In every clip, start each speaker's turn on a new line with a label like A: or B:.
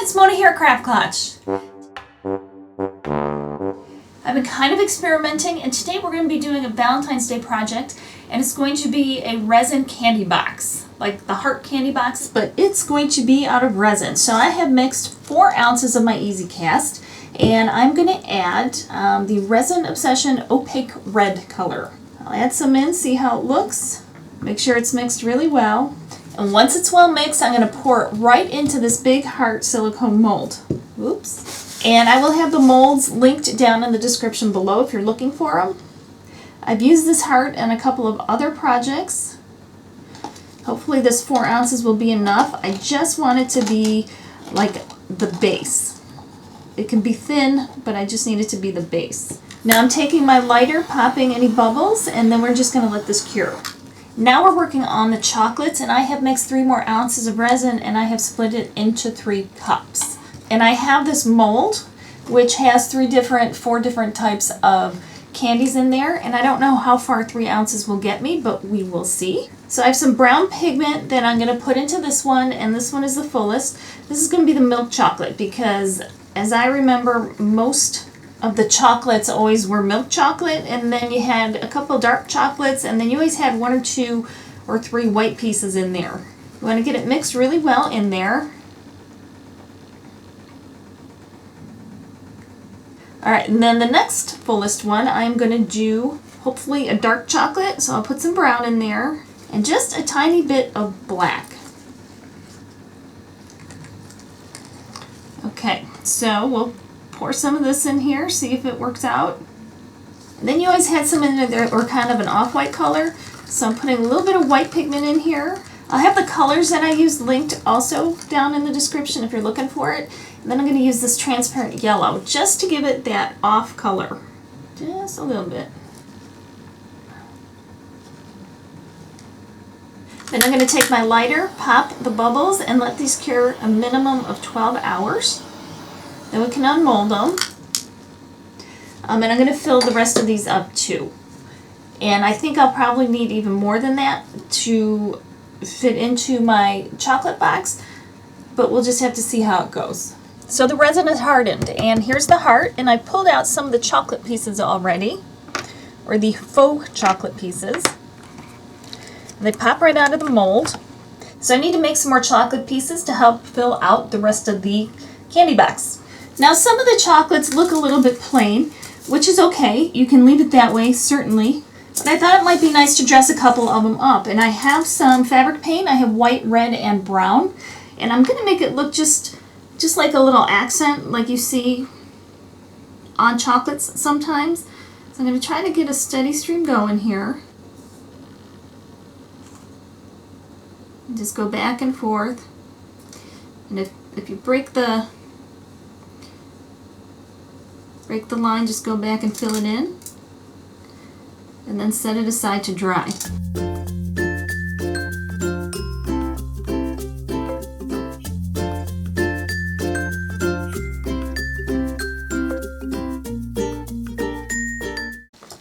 A: it's Mona here at Craft Klatch. I've been kind of experimenting, and today we're going to be doing a Valentine's Day project, and it's going to be a resin candy box, like the heart candy box, but it's going to be out of resin. So I have mixed 4 ounces of my Easy Cast, and I'm going to add the Resin Obsession Opaque Red color. I'll add some in, see how it looks. Make sure it's mixed really well. And once it's well mixed, I'm going to pour it right into this big heart silicone mold. Oops. And I will have the molds linked down in the description below if you're looking for them. I've used this heart in a couple of other projects. Hopefully this 4 ounces will be enough. I just want it to be like the base. It can be thin, but I just need it to be the base. Now I'm taking my lighter, popping any bubbles, and then we're just going to let this cure. Now we're working on the chocolates, and I have mixed 3 more ounces of resin, and I have split it into 3 cups. And I have this mold, which has 4 different types of candies in there, and I don't know how far 3 ounces will get me, but we will see. So I have some brown pigment that I'm going to put into this one, and this one is the fullest. This is going to be the milk chocolate, because as I remember, most of the chocolates always were milk chocolate, and then you had a couple dark chocolates, and then you always had 1 or 2 or 3 white pieces in there. You want to get it mixed really well in there. Alright, and then the next fullest one, I'm going to do hopefully a dark chocolate, so I'll put some brown in there, and just a tiny bit of black. Okay, so we'll pour some of this in here, see if it works out. And then you always had some in there that were kind of an off-white color, so I'm putting a little bit of white pigment in here. I'll have the colors that I used linked also down in the description if you're looking for it. And then I'm going to use this transparent yellow just to give it that off color. Just a little bit. Then I'm going to take my lighter, pop the bubbles, and let these cure a minimum of 12 hours. Then we can unmold them. And I'm going to fill the rest of these up too. And I think I'll probably need even more than that to fit into my chocolate box, but we'll just have to see how it goes. So the resin is hardened, and here's the heart, and I pulled out some of the chocolate pieces already, or the faux chocolate pieces. And they pop right out of the mold. So I need to make some more chocolate pieces to help fill out the rest of the candy box. Now some of the chocolates look a little bit plain, which is okay. You can leave it that way, certainly. But I thought it might be nice to dress a couple of them up. And I have some fabric paint. I have white, red, and brown. And I'm going to make it look just like a little accent like you see on chocolates sometimes. So I'm going to try to get a steady stream going here. And just go back and forth. And if you break the line, just go back and fill it in. And then set it aside to dry.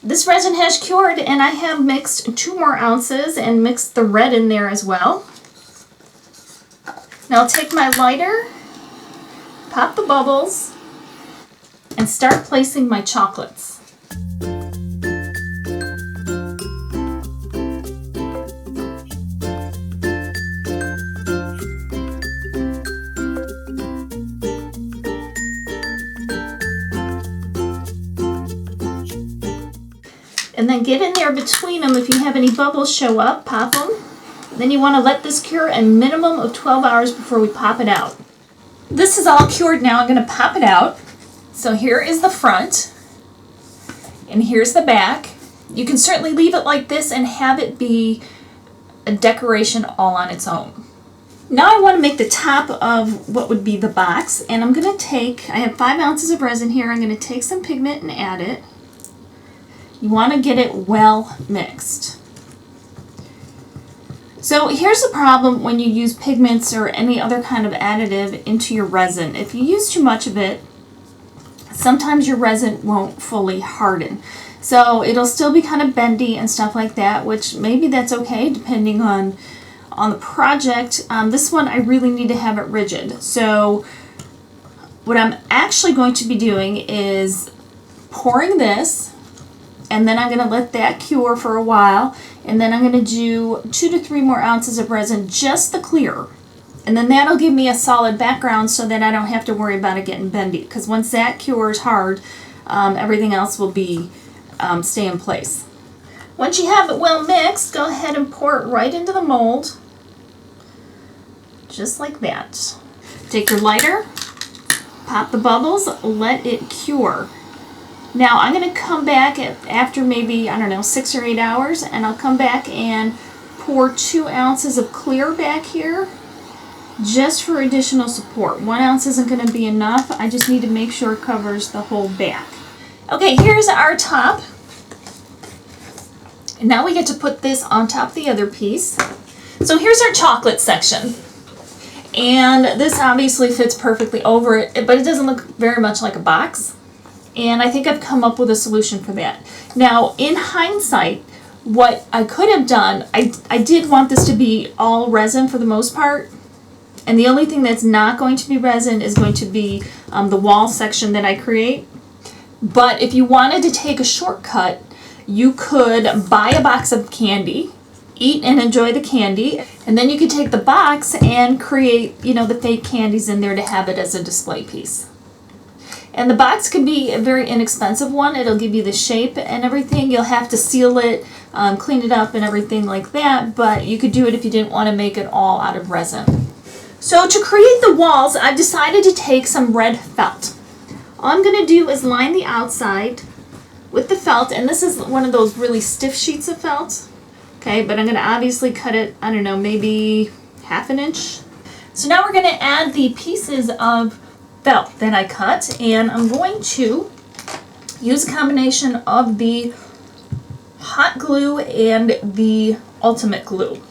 A: This resin has cured, and I have mixed 2 more ounces and mixed the red in there as well. Now I'll take my lighter, pop the bubbles, and start placing my chocolates. And then get in there between them. If you have any bubbles show up, pop them. Then you want to let this cure a minimum of 12 hours before we pop it out. This is all cured now. I'm going to pop it out. So here is the front, and here's the back. You can certainly leave it like this and have it be a decoration all on its own. Now I want to make the top of what would be the box, and I'm going to I have 5 ounces of resin here. I'm going to take some pigment and add it. You want to get it well mixed. So here's the problem when you use pigments or any other kind of additive into your resin. If you use too much of it, sometimes your resin won't fully harden. So it'll still be kind of bendy and stuff like that, which maybe that's okay depending on the project. This one I really need to have it rigid. So What I'm actually going to be doing is pouring this, and then I'm going to let that cure for a while, and then I'm going to do 2 to 3 more ounces of resin, just the clear. And then that'll give me a solid background so that I don't have to worry about it getting bendy, because once that cures hard, everything else will be stay in place. Once you have it well mixed, go ahead and pour it right into the mold, just like that. Take your lighter, pop the bubbles, let it cure. Now I'm going to come back after maybe, I don't know, 6 or 8 hours, and I'll come back and pour 2 ounces of clear back here just for additional support. 1 ounce isn't going to be enough. I just need to make sure it covers the whole back. Okay, here's our top. And now we get to put this on top of the other piece. So here's our chocolate section. And this obviously fits perfectly over it, but it doesn't look very much like a box. And I think I've come up with a solution for that. Now, in hindsight, what I could have done, I did want this to be all resin for the most part. And the only thing that's not going to be resin is going to be the wall section that I create. But if you wanted to take a shortcut, you could buy a box of candy, eat and enjoy the candy, and then you could take the box and create, you know, the fake candies in there to have it as a display piece. And the box could be a very inexpensive one. It'll give you the shape and everything. You'll have to seal it, clean it up and everything like that, but you could do it if you didn't want to make it all out of resin. So to create the walls, I've decided to take some red felt. All I'm going to do is line the outside with the felt, and this is one of those really stiff sheets of felt. Okay, but I'm going to obviously cut it, I don't know, maybe 1/2 inch. So now we're going to add the pieces of felt that I cut, and I'm going to use a combination of the hot glue and the ultimate glue.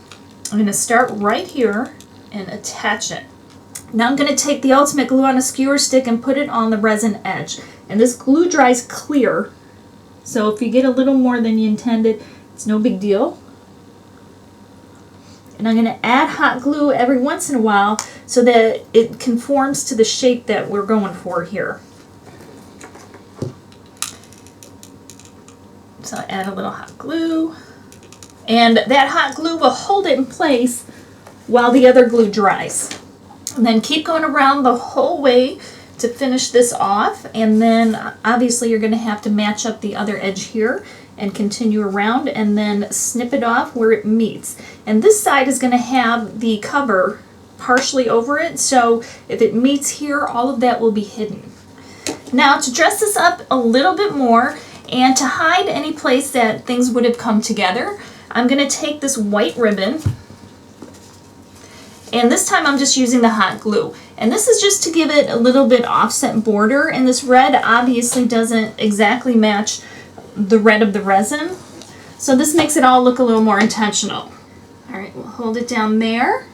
A: I'm going to start right here and attach it. Now I'm going to take the ultimate glue on a skewer stick and put it on the resin edge. And this glue dries clear, so if you get a little more than you intended, it's no big deal. And I'm going to add hot glue every once in a while so that it conforms to the shape that we're going for here. So I add a little hot glue, and that hot glue will hold it in place while the other glue dries. And then keep going around the whole way to finish this off, and then obviously you're going to have to match up the other edge here and continue around and then snip it off where it meets. And this side is going to have the cover partially over it, so if it meets here, all of that will be hidden. Now to dress this up a little bit more and to hide any place that things would have come together, I'm going to take this white ribbon, and this time I'm just using the hot glue. And this is just to give it a little bit offset border, and this red obviously doesn't exactly match the red of the resin, so this makes it all look a little more intentional. Alright, we'll hold it down there,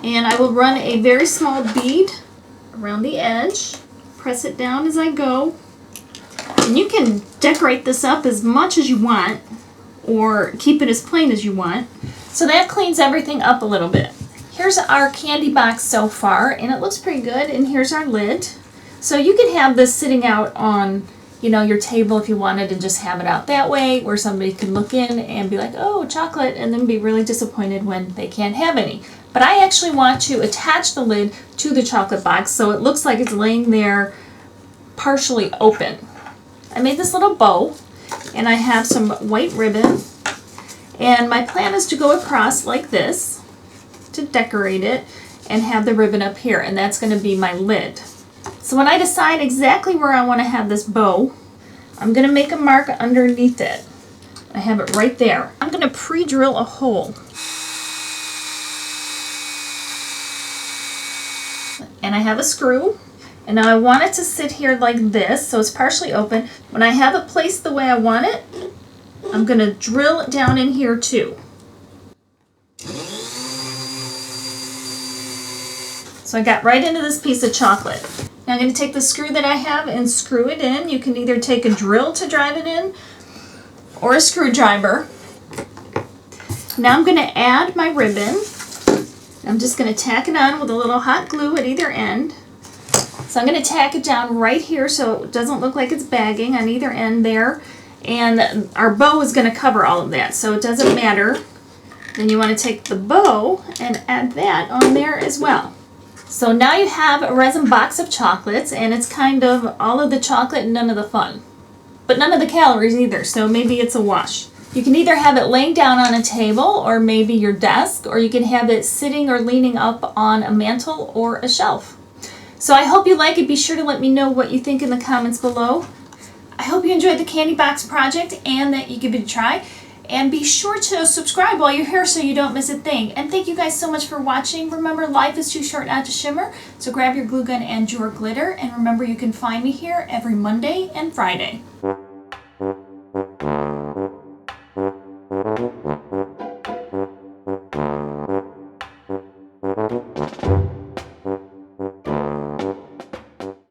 A: and I will run a very small bead around the edge, press it down as I go, and you can decorate this up as much as you want or keep it as plain as you want. So that cleans everything up a little bit. Here's our candy box so far, and it looks pretty good, and here's our lid. So you could have this sitting out on, you know, your table if you wanted, and just have it out that way where somebody can look in and be like, oh, chocolate, and then be really disappointed when they can't have any. But I actually want to attach the lid to the chocolate box so it looks like it's laying there partially open. I made this little bow, and I have some white ribbon, and my plan is to go across like this to decorate it and have the ribbon up here, and that's going to be my lid. So when I decide exactly where I want to have this bow, I'm going to make a mark underneath it. I have it right there. I'm going to pre-drill a hole. And I have a screw. And now I want it to sit here like this, so it's partially open. When I have it placed the way I want it, I'm going to drill it down in here too. So I got right into this piece of chocolate. Now I'm going to take the screw that I have and screw it in. You can either take a drill to drive it in or a screwdriver. Now I'm going to add my ribbon. I'm just going to tack it on with a little hot glue at either end. So I'm going to tack it down right here so it doesn't look like it's bagging on either end there. And our bow is going to cover all of that, so it doesn't matter. Then you want to take the bow and add that on there as well. So now you have a resin box of chocolates, and it's kind of all of the chocolate and none of the fun. But none of the calories either, so maybe it's a wash. You can either have it laying down on a table or maybe your desk, or you can have it sitting or leaning up on a mantle or a shelf. So I hope you like it. Be sure to let me know what you think in the comments below. I hope you enjoyed the candy box project and that you give it a try. And be sure to subscribe while you're here so you don't miss a thing. And thank you guys so much for watching. Remember, life is too short not to shimmer, so grab your glue gun and your glitter. And remember, you can find me here every Monday and Friday.